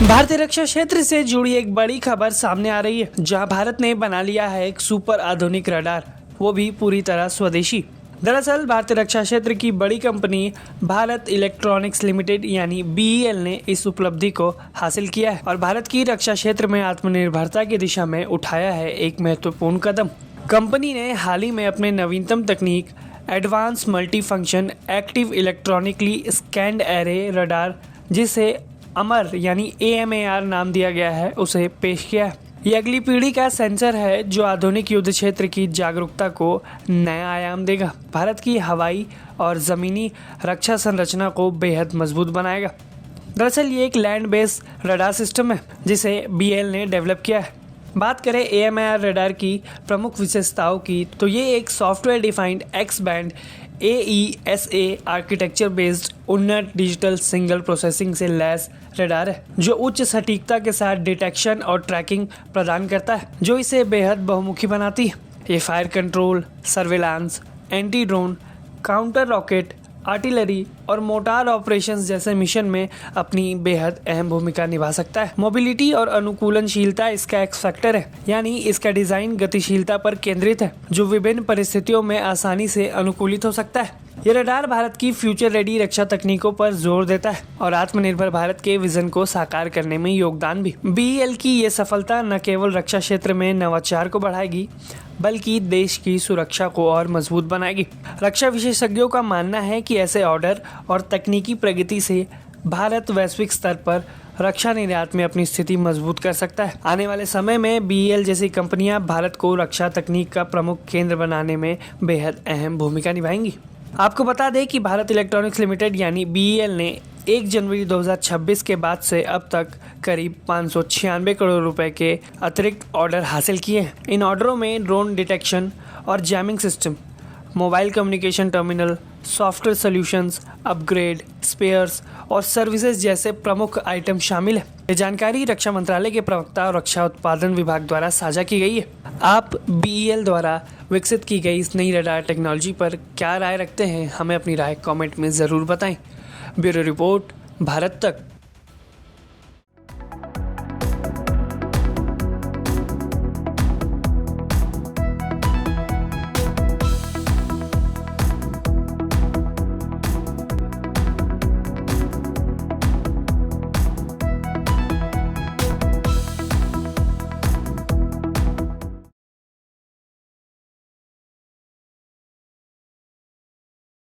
भारतीय रक्षा क्षेत्र से जुड़ी एक बड़ी खबर सामने आ रही है, जहां भारत ने बना लिया है एक सुपर आधुनिक रडार, वो भी पूरी तरह स्वदेशी। दरअसल भारतीय रक्षा क्षेत्र की बड़ी कंपनी भारत इलेक्ट्रॉनिक्स लिमिटेड यानी BEL ने इस उपलब्धि को हासिल किया है और भारत की रक्षा क्षेत्र में आत्मनिर्भरता की दिशा में उठाया है एक महत्वपूर्ण कदम। कंपनी ने हाल ही में अपने नवीनतम तकनीक advance multi function active electronically scanned array radar, जिसे अमर यानी AMAR नाम दिया गया है, उसे पेश किया है। ये अगली पीढ़ी का सेंसर है जो आधुनिक युद्ध क्षेत्र की जागरूकता को नया आयाम देगा, भारत की हवाई और ज़मीनी रक्षा संरचना को बेहद मजबूत बनाएगा। दरअसल ये एक लैंड बेस्ड रडार सिस्टम है जिसे BEL ने डेवलप किया है। बात करें AMAR रडार की प्रमुख विशेषताओं की, तो ये एक software defined x band AESA architecture based उन्नत डिजिटल सिंगल प्रोसेसिंग से लैस रडार है जो उच्च सटीकता के साथ डिटेक्शन और ट्रैकिंग प्रदान करता है, जो इसे बेहद बहुमुखी बनाती है। ये fire control, surveillance, anti drone, counter rocket, artillery और मोटार ऑपरेशंस जैसे मिशन में अपनी बेहद अहम भूमिका निभा सकता है। मोबिलिटी और अनुकूलनशीलता इसका एक फैक्टर है, यानी इसका डिजाइन गतिशीलता पर केंद्रित है जो विभिन्न परिस्थितियों में आसानी से अनुकूलित हो सकता है। ये रडार भारत की फ्यूचर रेडी रक्षा तकनीकों पर जोर देता है और आत्मनिर्भर भारत के विजन को साकार करने में योगदान भी। BEL की ये सफलता न केवल रक्षा क्षेत्र में नवाचार को बढ़ाएगी बल्कि देश की सुरक्षा को और मजबूत बनाएगी। रक्षा विशेषज्ञों का मानना है कि ऐसे ऑर्डर और तकनीकी प्रगति से भारत वैश्विक स्तर पर रक्षा निर्यात में अपनी स्थिति मजबूत कर सकता है। आने वाले समय में BEL जैसी कंपनियां भारत को रक्षा तकनीक का प्रमुख केंद्र बनाने में बेहद अहम भूमिका निभाएंगी। आपको बता दें कि भारत इलेक्ट्रॉनिक्स लिमिटेड यानी BEL ने 1 जनवरी 2026 के बाद से अब तक करीब 596 करोड़ रुपए के अतिरिक्त ऑर्डर हासिल किए हैं। इन ऑर्डरों में ड्रोन डिटेक्शन और jamming system, mobile communication terminal, software solutions, upgrade, spares और सर्विसेज जैसे प्रमुख आइटम शामिल है। ये जानकारी रक्षा मंत्रालय के प्रवक्ता और रक्षा उत्पादन विभाग द्वारा साझा की गई है। आप BEL द्वारा विकसित की गई इस नई रडार टेक्नोलॉजी पर क्या राय रखते हैं? हमें अपनी राय कमेंट में ज़रूर बताएं। ब्यूरो रिपोर्ट, भारत तक।